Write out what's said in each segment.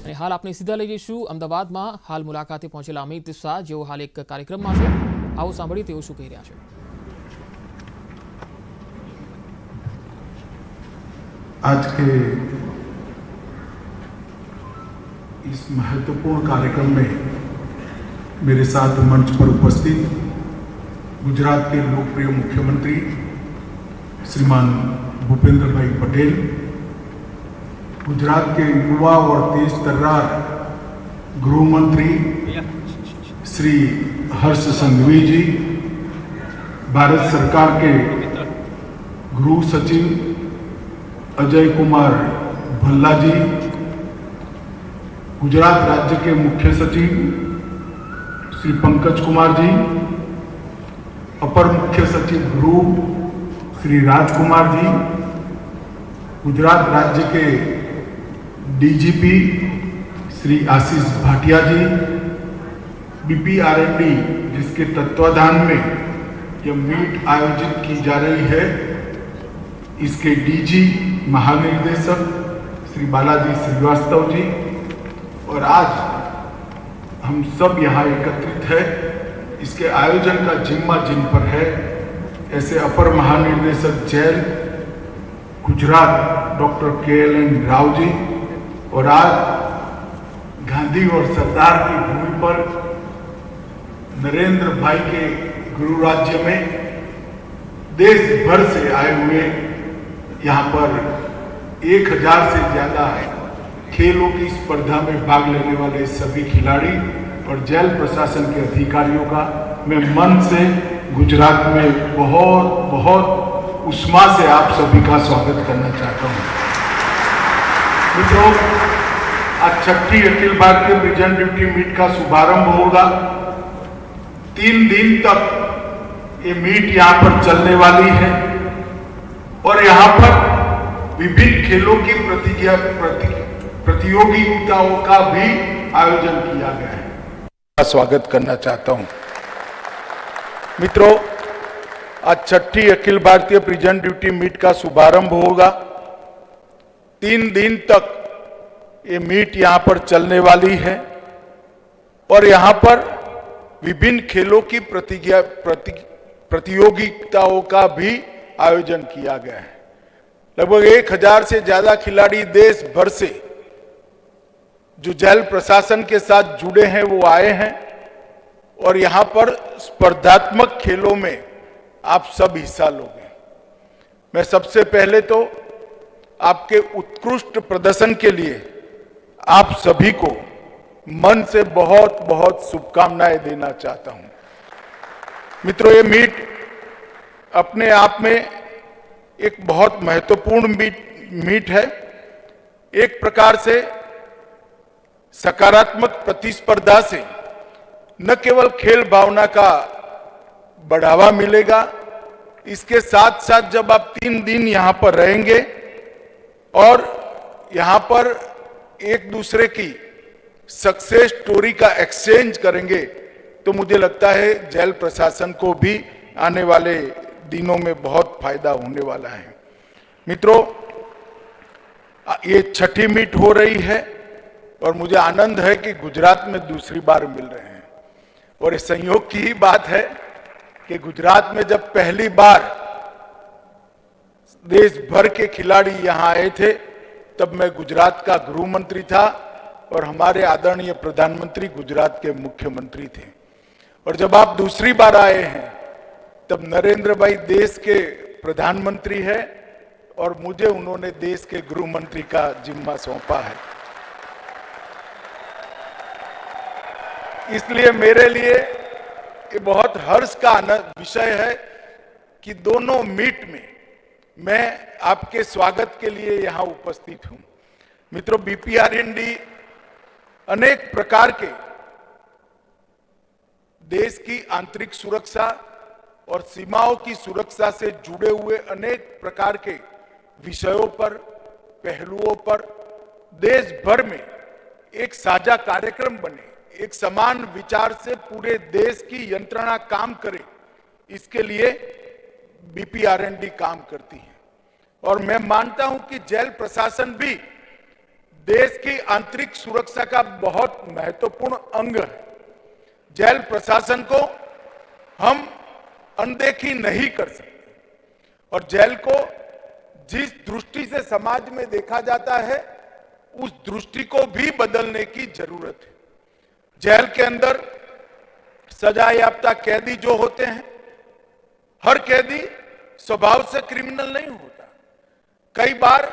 અને હાલ આપણે સીધા લઈ જઈશું અમદાવાદમાં હાલ મુલાકાતે પહોંચેલા અમિત શાહ, જેઓ હાલ એક કાર્યક્રમમાં છે. આવો સાંભળીએ તેઓ શું કહી રહ્યા છે. आज के इस महत्वपूर्ण कार्यक्रम में मेरे साथ मंच पर उपस्थित गुजरात के लोकप्रिय मुख्यमंत्री श्रीमान भूपेंद्र भाई पटेल, गुजरात के युवा और तेज तर्रार गृह मंत्री श्री हर्ष संघवी जी, भारत सरकार के गृह सचिव अजय कुमार भल्ला जी, गुजरात राज्य के मुख्य सचिव श्री पंकज कुमार जी, अपर मुख्य सचिव गृह श्री राजकुमार जी, गुजरात राज्य के डीजीपी श्री आशीष भाटिया जी, बीपीआरएनडी जिसके तत्वाधान में यह मीट आयोजित की जा रही है, इसके डीजी महानिर्देशक श्री बालाजी श्रीवास्तव जी, और आज हम सब यहाँ एकत्रित है, इसके आयोजन का जिम्मा जिन पर है ऐसे अपर महानिर्देशक jail Gujarat doctor KLN Rao ji, और आज गांधी और सरदार की भूमि पर नरेंद्र भाई के गृह राज्य में देश भर से आए हुए यहाँ पर 1000 से ज्यादा खेलों की स्पर्धा में भाग लेने वाले सभी खिलाड़ी और जेल प्रशासन के अधिकारियों का मैं मन से गुजरात में बहुत बहुत उष्मा से आप सभी का स्वागत करना चाहता हूँ. मित्रों, आज 6ठी Akhil Bharatiya prison duty meet का शुभारंभ होगा. 3 दिन तक ये मीट यहाँ पर चलने वाली है और यहाँ पर विभिन्न खेलों की प्रतियोगिताओं का भी आयोजन किया गया है. स्वागत करना चाहता हूं. मित्रों, आज 6ठी Akhil Bharatiya prison duty meet का शुभारंभ होगा. 3 दिन तक ये मीट यहां पर चलने वाली है और यहां पर विभिन्न खेलों की प्रतियोगिताओं का भी आयोजन किया गया है. लगभग 1000 से ज्यादा खिलाड़ी देश भर से जो जेल प्रशासन के साथ जुड़े हैं वो आए हैं और यहां पर स्पर्धात्मक खेलों में आप सब हिस्सा लोगे. मैं सबसे पहले तो आपके उत्कृष्ट प्रदर्शन के लिए आप सभी को मन से बहुत बहुत शुभकामनाएं देना चाहता हूं. मित्रों, ये मीट अपने आप में एक बहुत महत्वपूर्ण मीट है. एक प्रकार से सकारात्मक प्रतिस्पर्धा से न केवल खेल भावना का बढ़ावा मिलेगा, इसके साथ साथ जब आप 3 दिन यहां पर रहेंगे और यहां पर एक दूसरे की सक्सेस स्टोरी का एक्सचेंज करेंगे तो मुझे लगता है जेल प्रशासन को भी आने वाले दिनों में बहुत फायदा होने वाला है. मित्रों, ये 6ठी मीट हो रही है और मुझे आनंद है कि गुजरात में दूसरी बार मिल रहे हैं और इस संयोग की ही बात है कि गुजरात में जब पहली बार देश भर के खिलाड़ी यहां आए थे तब मैं गुजरात का गृह मंत्री था और हमारे आदरणीय प्रधानमंत्री गुजरात के मुख्यमंत्री थे. और जब आप दूसरी बार आए हैं तब नरेंद्र भाई देश के प्रधानमंत्री है और मुझे उन्होंने देश के गृह मंत्री का जिम्मा सौंपा है. इसलिए मेरे लिए ये बहुत हर्ष का विषय है कि दोनों मीट में मैं आपके स्वागत के लिए यहां उपस्थित हूं. मित्रों, BPRND अनेक प्रकार के देश की आंतरिक सुरक्षा और सीमाओं की सुरक्षा से जुड़े हुए अनेक प्रकार के विषयों पर, पहलुओं पर देश भर में एक साझा कार्यक्रम बने, एक समान विचार से पूरे देश की यंत्रणा काम करे, इसके लिए BPRND काम करती है. और मैं मानता हूं कि जेल प्रशासन भी देश की आंतरिक सुरक्षा का बहुत महत्वपूर्ण अंग है। जेल प्रशासन को हम अनदेखी नहीं कर सकते और जेल को जिस दृष्टि से समाज में देखा जाता है उस दृष्टि को भी बदलने की जरूरत है। जेल के अंदर सजा याफ्ता कैदी जो होते हैं, हर कैदी स्वभाव से क्रिमिनल नहीं होता। कई बार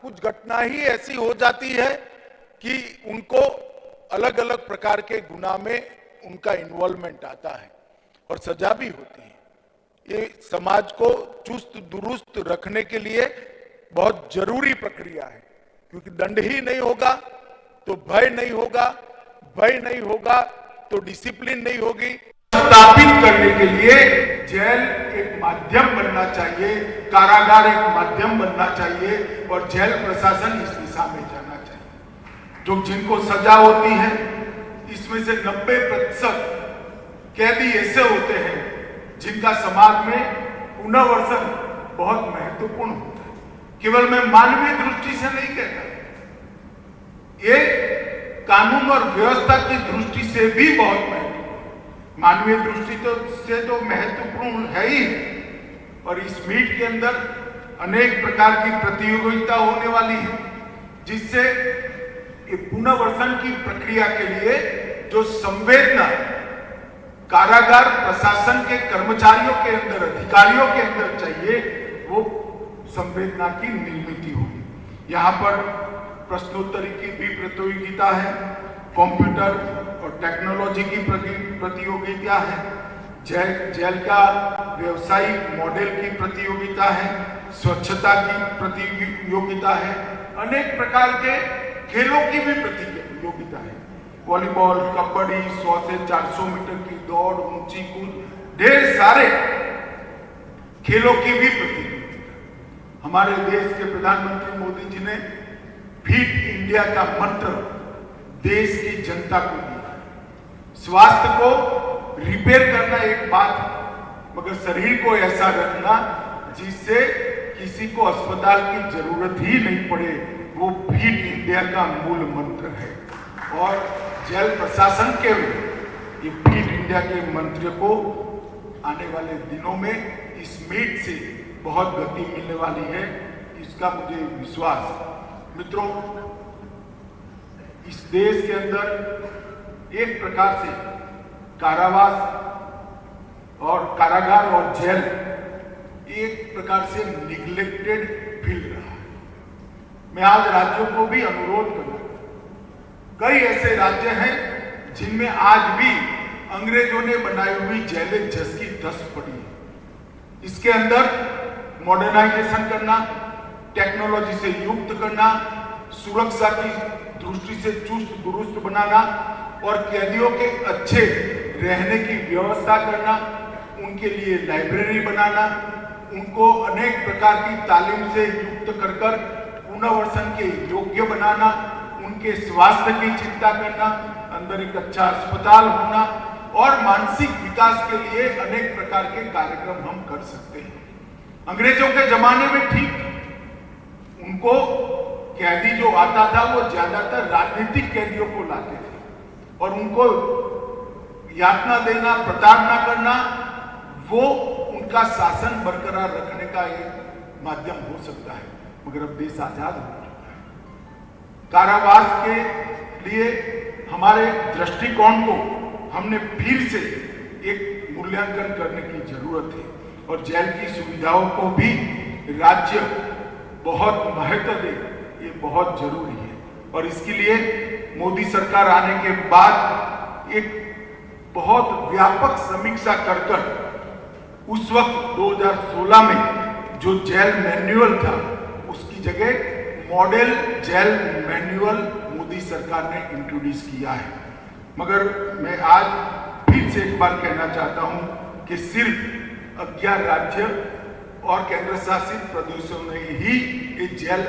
कुछ घटना ही ऐसी हो जाती है कि उनको अलग अलग प्रकार के गुनाह में उनका इन्वॉल्वमेंट आता है और सजा भी होती है। ये समाज को चुस्त दुरुस्त रखने के लिए बहुत जरूरी प्रक्रिया है, क्योंकि दंड ही नहीं होगा तो भय नहीं होगा, भय नहीं होगा तो डिसिप्लिन नहीं होगी। स्थापित करने के लिए जेल एक माध्यम बनना चाहिए, कारागार एक माध्यम बनना चाहिए और जेल प्रशासन इस दिशा में जाना चाहिए। जो जिनको सजा होती है इसमें से 90% कैदी ऐसे होते हैं जिनका समाज में पुनर्वसन बहुत महत्वपूर्ण होता है। केवल मैं मानवीय दृष्टि से नहीं कहता, ये कानून और व्यवस्था की दृष्टि से भी बहुत महत्वपूर्ण। मानवीय दृष्टि से तो महत्वपूर्ण है ही, और इस मीट के अंदर अनेक प्रकार की प्रतियोगिता होने वाली है, जिससे पुनर्वसन की प्रक्रिया के लिए जो संवेदना कारागार प्रशासन के कर्मचारियों के अंदर, अधिकारियों के अंदर चाहिए, वो संवेदना की निर्मित होगी। यहाँ पर प्रश्नोत्तरी की भी प्रतियोगिता है, कंप्यूटर और टेक्नोलॉजी की प्रतियोगिता है, जेल का व्यवसायिक मॉडल की प्रतियोगिता है, स्वच्छता की प्रतियोगिता है, अनेक प्रकार के खेलों की भी प्रतियोगिता है। वॉलीबॉल, कबड्डी, 100 से 400 मीटर की दौड़, ऊंची कूद, ढेर सारे खेलों की भी प्रतियोगिता। हमारे देश के प्रधानमंत्री मोदी जी ने फिट इंडिया का मंत्र देश की जनता को दिया। स्वास्थ्य को रिपेयर करना एक बात है, मगर शरीर को ऐसा रखना जिससे किसी को अस्पताल की जरूरत ही नहीं पड़े, वो फिट इंडिया का मूल मंत्र है। और जेल प्रशासन के ये फिट इंडिया के मंत्र को आने वाले दिनों में इस मीट से बहुत गति मिलने वाली है, इसका मुझे विश्वास है। मित्रों, इस देश के अंदर एक प्रकार से कारावास और कारागार और जेल एक प्रकार से निग्लेक्टेड फील रहा है। मैं आज राज्यों को भी अनुरोध करूंगा, कई ऐसे राज्य हैं जिनमें आज भी अंग्रेजों ने बनाई हुई जेलें जस की तस पड़ी है। इसके अंदर मॉडर्नाइजेशन करना, टेक्नोलॉजी से युक्त करना, सुरक्षा की दृष्टि से चुस्त दुरुस्त बनाना और कैदियों के अच्छे रहने की व्यवस्था करना, उनके लिए लाइब्रेरी बनाना, उनको अनेक प्रकार की तालीम से युक्त कर पुनर्वसन के योग्य बनाना, उनके स्वास्थ्य की चिंता करना, अंदर एक अच्छा अस्पताल होना और मानसिक विकास के लिए अनेक प्रकार के कार्यक्रम हम कर सकते हैं। अंग्रेजों के जमाने में ठीक उनको कैदी जो आता था वो ज्यादातर राजनीतिक कैदियों को लाते थे और उनको यातना देना, प्रताड़ना करना, वो उनका शासन बरकरार रखने का एक माध्यम हो सकता है। मगर अब देश आजाद हो चुका है। कारावास के लिए हमारे दृष्टिकोण को हमने फिर से एक मूल्यांकन करने की जरूरत है और जेल की सुविधाओं को भी राज्य बहुत महत्व दे, ये बहुत जरूरी है। और इसके लिए मोदी सरकार आने के बाद एक बहुत व्यापक समीक्षा कर उस वक्त 2016 में जो जेल मैनुअल था उसकी जगह मॉडल जेल मैनुअल मोदी सरकार ने इंट्रोड्यूस किया है। मगर मैं आज फिर से एक बार कहना चाहता हूं कि सिर्फ 11 राज्य और केंद्र शासित प्रदेशों ने ही इस जेल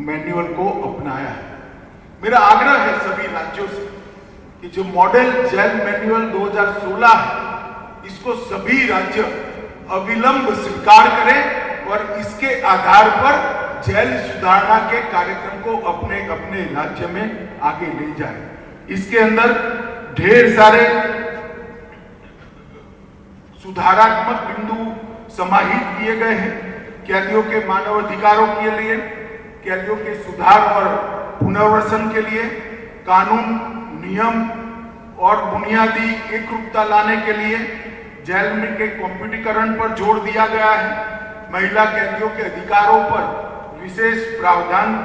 मैनुअल को अपनाया है। मेरा आग्रह है सभी राज्यों से कि जो मॉडल जेल मैनुअल 2016 है, इसको सभी राज्य अविलंब स्वीकार करें और इसके आधार पर जेल सुधारना के कार्यक्रम को अपने अपने राज्य में आगे ले जाए। इसके अंदर ढेर सारे सुधारात्मक बिंदु समाहित किए गए हैं। कैदियों के मानव अधिकारों के लिए, कैदियों के सुधार और पुनर्वसन के लिए, कानून, नियम और बुनियादी एकरूपता लाने के लिए जेल में के कंप्यूटरीकरण पर जोर दिया गया है। महिला कैदियों के अधिकारों पर विशेष प्रावधान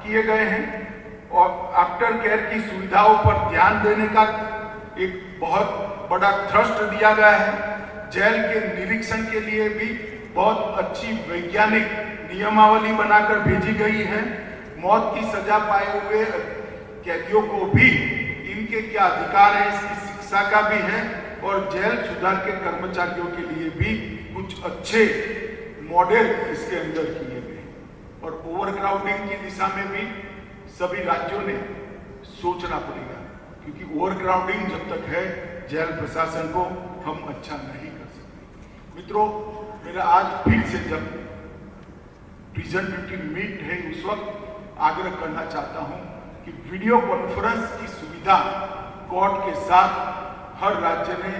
किए गए हैं और आफ्टर केयर की सुविधाओं पर ध्यान देने का एक बहुत बड़ा थ्रस्ट दिया गया है। जेल के निरीक्षण के लिए भी बहुत अच्छी वैज्ञानिक नियमावली बनाकर भेजी गई है। मौत की सजा पाए हुए कैदियों को भी इनके क्या अधिकार है इसकी शिक्षा का भी है और जेल सुधार के कर्मचारियों के लिए भी कुछ अच्छे मॉडल इसके अंदर किए गए और ओवरक्राउडिंग की दिशा में भी सभी राज्यों ने सोचना पड़ेगा, क्योंकि ओवरक्राउडिंग जब तक है जेल प्रशासन को हम अच्छा नहीं कर सकते। मित्रों, मेरा आज फिर से जब प्रिजन ड्यूटी मीट है उस वक्त आग्रह करना चाहता हूं कि वीडियो कॉन्फ्रेंस की सुविधा कोर्ट के साथ हर राज्य ने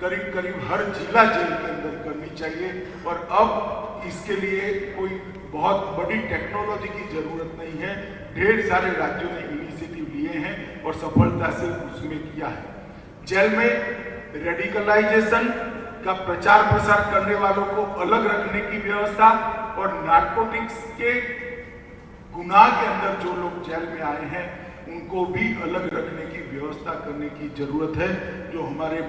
करीब करीब हर जिला जेल के अंदर करनी चाहिए और अब इसके लिए कोई बहुत बड़ी टेक्नोलॉजी की जरूरत नहीं है। ढेर सारे राज्यों ने इनिशिएटिव लिए हैं और सफलता से उसमें किया है। जेल में रेडिकलाइजेशन का प्रचार प्रसार करने वालों को अलग रखने की व्यवस्था और नार्कोटिक्स के गुनाह के अंदर जो लोग जेल में आए हैं उनको भी अलग रखने की व्यवस्था करने की जरूरत है। जो हमारे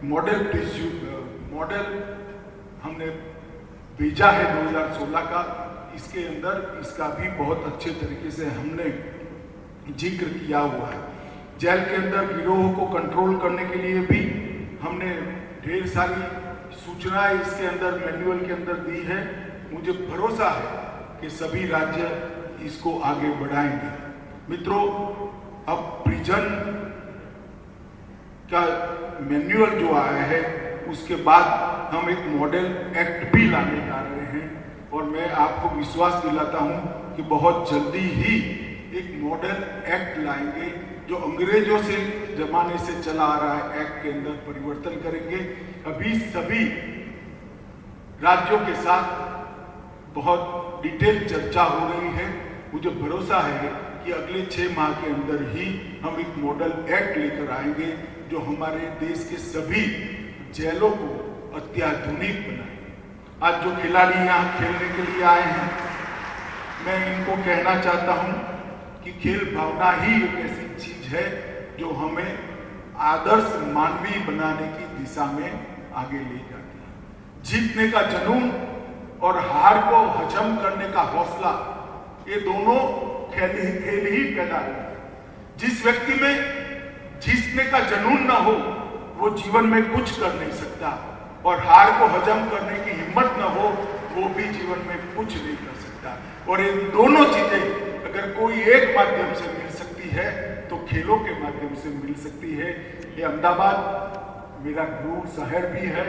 मॉडल हमने भेजा है 2016 का, इसके अंदर इसका भी बहुत अच्छे तरीके से हमने जिक्र किया हुआ है। जेल के अंदर गिरोह को कंट्रोल करने के लिए भी हमने ढेर सारी सूचनाएं इसके अंदर मैनुअल के अंदर दी है। मुझे भरोसा है कि सभी राज्य इसको आगे बढ़ाएंगे। मित्रों, अब प्रिजन का मैनुअल जो आया है उसके बाद हम एक मॉडल एक्ट भी लाने जा रहे हैं और मैं आपको विश्वास दिलाता हूं कि बहुत जल्दी ही एक मॉडल एक्ट लाएंगे जो अंग्रेजों से जमाने से चला आ रहा है एक्ट के अंदर परिवर्तन करेंगे। अभी सभी राज्यों के साथ बहुत डिटेल चर्चा हो रही है। मुझे भरोसा है कि अगले 6 माह के अंदर ही हम एक मॉडल एक्ट लेकर आएंगे जो हमारे देश के सभी जेलों को अत्याधुनिक बनाएंगे। आज जो खिलाड़ी यहाँ खेलने के लिए आए हैं, मैं इनको कहना चाहता हूँ कि खेल भावना ही एक ऐसी चीज है जो हमें आदर्श मानवीय बनाने की दिशा में आगे ले जाती है। जीतने का जुनून और हार को हजम करने का हौसला, ये दोनों खेल ही पैदा करते हैं। जिस व्यक्ति में जीतने का जुनून न हो वो जीवन में कुछ कर नहीं सकता और हार को हजम करने की हिम्मत न हो वो भी जीवन में कुछ नहीं कर सकता। और ये दोनों चीजें अगर कोई एक माध्यम से मिल सकती है तो खेलों के माध्यम से मिल सकती है। ये अहमदाबाद मेरा गुरु शहर भी है